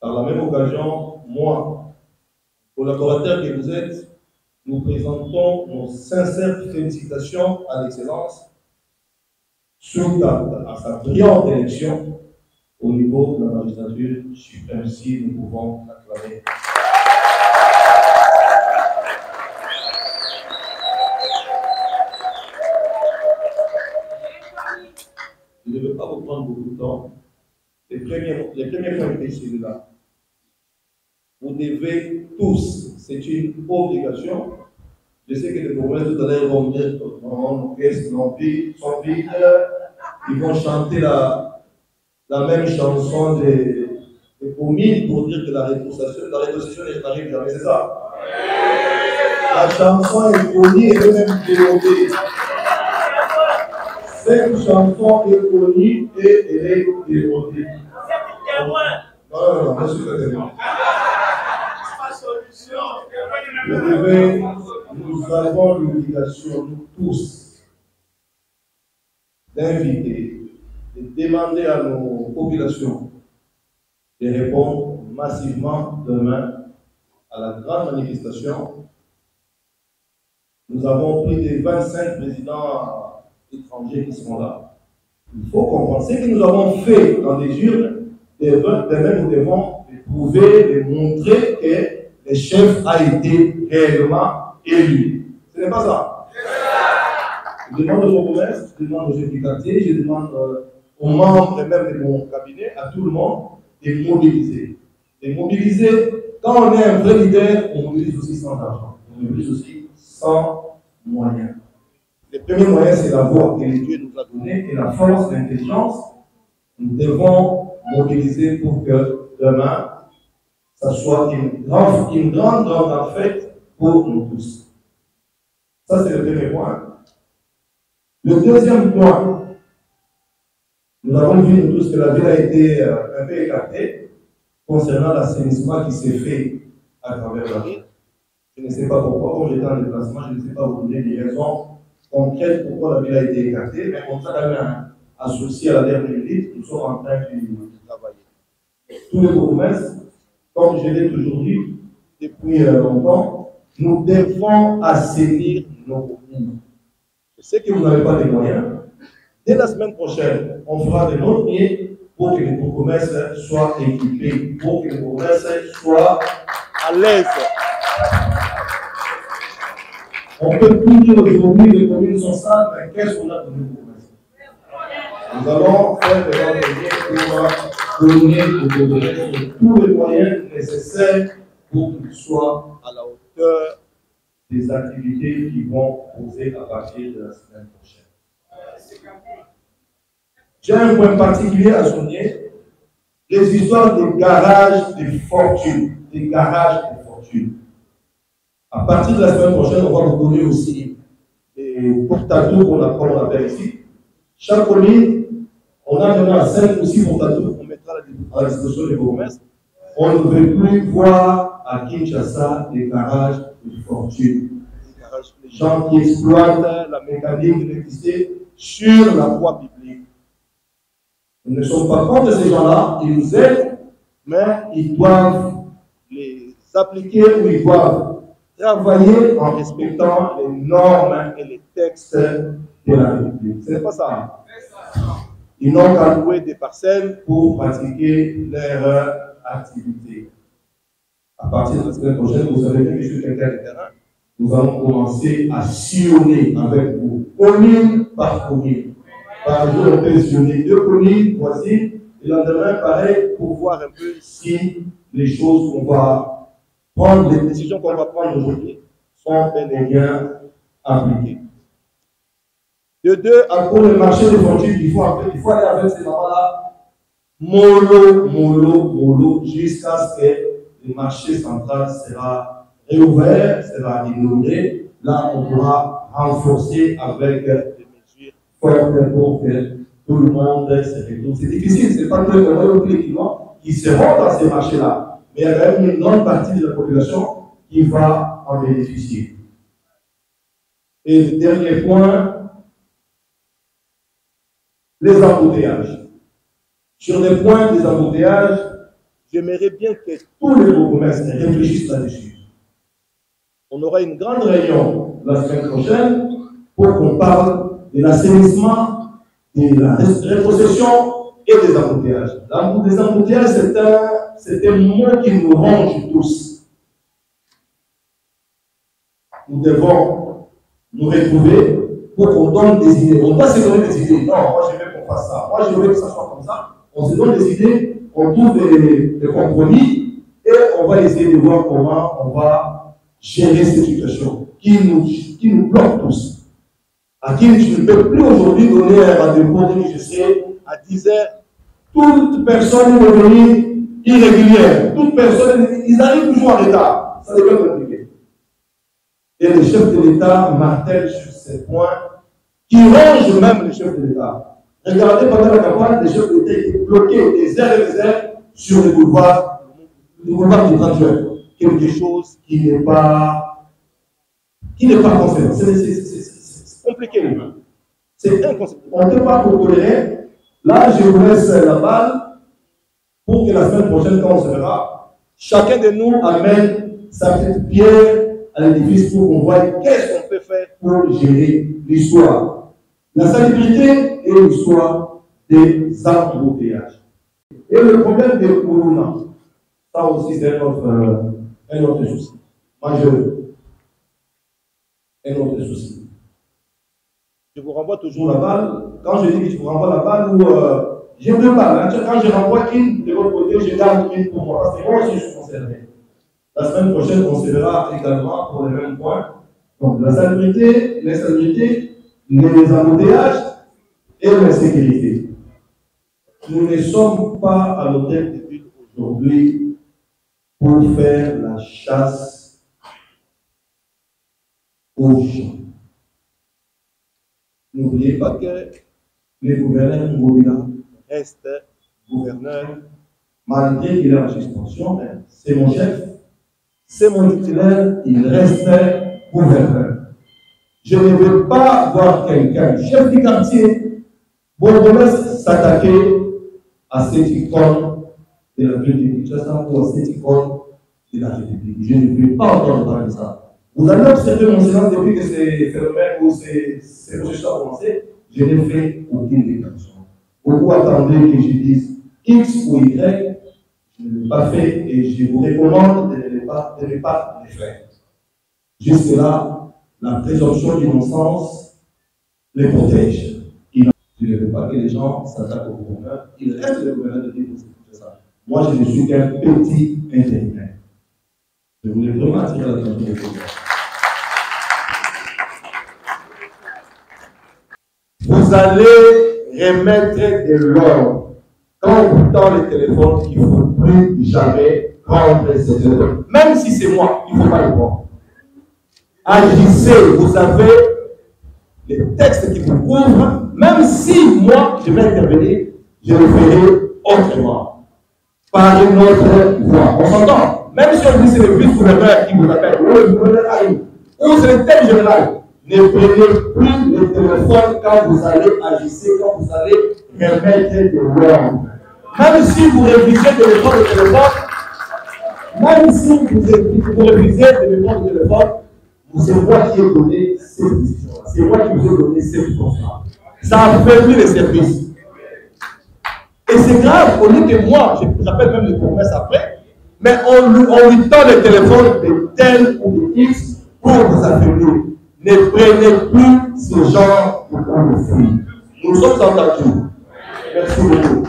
Par la même occasion, moi, collaborateur que vous êtes, nous présentons nos sincères félicitations à l'Excellence suite à sa brillante élection au niveau de la magistrature suprême, si nous pouvons l'acclamer. Je ne veux pas vous prendre beaucoup de temps. Les premiers points étaient celui-là. Vous devez tous, c'est une obligation. Je sais que les promesses tout à l'heure vont dire non, qu'est-ce qu'on vit, son vide, ils vont chanter la même chanson des communes pour dire que la rétrocession n'arrive jamais, c'est ça? La chanson est connue et même développée. Cette chanson est connue et elle est développée. Non, monsieur le témoin. Nous avons l'obligation, nous tous, d'inviter, de demander à nos populations de répondre massivement demain à la grande manifestation. Nous avons plus de 25 présidents étrangers qui seront là. Il faut comprendre ce que nous avons fait dans les urnes. Demain, nous devons prouver, de montrer que le chef a été réellement élu. Ce n'est pas ça. Je demande aux promesses, je demande aux chefs du quartier, je demande aux membres même de mon cabinet, à tout le monde, de mobiliser. De mobiliser, quand on est un vrai leader, on mobilise aussi sans argent. On mobilise aussi sans moyens. Le premier moyen, c'est la voix que Dieu nous a donnée et la force, l'intelligence. Nous devons mobiliser pour que demain, ça soit une grande fête pour nous tous. Ça, c'est le premier point. Le deuxième point, nous avons vu nous tous que la ville a été un peu écartée concernant l'assainissement qui s'est fait à travers la ville. Je ne sais pas pourquoi, quand j'étais en déplacement, je ne sais pas vous donner des raisons concrètes pourquoi la ville a été écartée, mais comme ça, quand même, associé à la dernière minute, nous sommes en train de travailler. Tous les promesses, comme je l'ai toujours dit depuis longtemps, nous devons assainir nos communes. Je sais que vous n'avez pas de moyens. Dès la semaine prochaine, on fera de notre mieux pour que les promesses soient équipées, pour que les promesses soient à l'aise. On peut plus dire aujourd'hui que les communes sont sales, mais qu'est-ce qu'on a donné aux promesses? Nous allons faire des rencontres pour donner aux promesses tous les moyens nécessaires pour qu'ils soient à la hauteur des activités qui vont poser à partir de la semaine prochaine. J'ai un point particulier à souligner, les histoires des garages de fortune. Des garages de fortune. À partir de la semaine prochaine, on va vous donner aussi des porte-à-tout qu'on appelle ici. Chaque commune, on a donné 5 ou 6 porte-à-tout qu'on mettra à la disposition des promesses. On ne veut plus voir à Kinshasa des garages de fortune. Les gens qui exploitent la mécanique, l'électricité sur la voie publique. Nous ne sommes pas contre ces gens-là, ils nous aident, mais ils doivent les appliquer ou ils doivent travailler en respectant les normes et les textes de la République. Ce n'est pas ça. Ils n'ont qu'à louer des parcelles pour pratiquer leur activité. À partir de la semaine prochaine, vous savez que je suis quelqu'un de terrain. Nous allons commencer à sillonner avec vous, commune par commune. Par jour, on peut sillonner 2 communes voisines, et le lendemain, pareil, pour voir un peu si les choses qu'on va prendre, les décisions qu'on va prendre aujourd'hui sont bel et bien appliquées. De 2, pour le marché de fortune, il faut aller avec ces mamans-là, mollo, jusqu'à ce que le marché central sera réouvert, sera inauguré. Là, on pourra renforcer avec des mesures fortes pour que tout le monde se retrouve. C'est difficile, ce n'est pas tous les clients qui seront dans ces marchés-là. Mais il y a quand même une grande partie de la population qui va en bénéficier. Et le dernier point, les embouteillages. Sur les points des embouteillages, j'aimerais bien que tous les bourgmestres réfléchissent là-dessus. On aura une grande réunion la semaine prochaine pour qu'on parle de l'assainissement, de la rétrocession et des embouteillages. Les embouteillages, c'est un mot qui nous ronge tous. Nous devons nous retrouver pour qu'on donne des idées. On doit se donner des idées. Non, moi je veux qu'on fasse ça. Moi je veux que ça soit comme ça. On se donne des idées, on trouve des compromis et on va essayer de voir comment on va gérer cette situation qui nous bloque tous. À qui je ne peux plus aujourd'hui donner un rendez-vous, je serai à 10 h. Toute personne est devenue irrégulière. Toute personne, ils arrivent toujours en retard. Ça devient compliqué. Et le chef de l'État martèle sur ces points qui rongent même le chef de l'État. Regardez pendant la campagne, les chefs de l'État étaient bloqués des heures et des heures sur le boulevard du 30 juin. Quelque chose qui n'est pas concernant. C'est compliqué. C'est inconséquent. On ne peut pas vous tolérer. Là, je vous laisse la balle pour que la semaine prochaine, quand on se verra, chacun de nous amène sa petite pierre à l'édifice pour qu'on voie qu'est-ce qu'on peut faire pour gérer l'histoire. La salubrité et l'histoire des embouteillages. Et le problème des Kourouna, ça aussi c'est un autre souci. Majeur. Un autre souci. Je vous renvoie toujours la balle. Quand je dis que je vous renvoie la balle, j'ai deux balles. Quand je renvoie une de l'autre côté, je garde une pour moi. C'est moi aussi je suis concerné. La semaine prochaine, on se verra également pour les mêmes points. Donc, la salubrité, l'insalubrité, les embouteillages et l'insécurité. Nous ne sommes pas à l'hôtel de ville aujourd'hui pour faire la chasse aux gens. N'oubliez pas que le gouverneur Ngoïla reste gouverneur, malgré qu'il est en suspension, c'est mon chef, c'est mon titulaire, il reste gouverneur. Je ne veux pas voir quelqu'un, chef du quartier, bourgmestre, s'attaquer à cette icône de la ville de Kinshasa ou à cette icône de la République. Je ne veux pas entendre parler de ça. Vous allez observer mon silence depuis que ces phénomènes ou ces processus ont commencé. Je n'ai fait aucune déclaration. Beaucoup attendaient que je dise X ou Y. Je ne l'ai pas fait et je vous recommande de ne pas le faire. Jusque-là, la présomption d'innocence les protège. Je ne veux pas que les gens s'attaquent au gouverneur. Il reste le gouverneur de l'île. Moi, je ne suis qu'un petit intérimaire. Je voulais vraiment attirer l'attention des gouverneurs. Vous allez remettre de l'ordre. Quand vous tend le téléphone, il ne faut plus jamais prendre ces téléphone. Même si c'est moi, il ne faut pas le prendre. Agissez, vous avez les textes qui vous couvrent. Même si moi, je vais intervenir, je le ferai autrement. Par une autre voie. On s'entend. Même si on dit que c'est le vice-gouverneur qui vous appelle, ou le gouverneur Aïe, ou c'est le thème général. Ne prenez plus le téléphone quand vous allez agir, quand vous allez remettre de l'ordre. Même si vous révisez de prendre le téléphone, même si vous révisez de prendre le téléphone, c'est moi qui ai donné cette décision. C'est moi qui vous ai donné cette décision. Ça affaiblit les services. Et c'est grave, au lieu que moi, j'appelle même les promesses après, mais on lui tend le téléphone de tel ou de X pour vous affaiblir. Ne prenez plus ce genre de conflit. Nous sommes entendus. Merci beaucoup.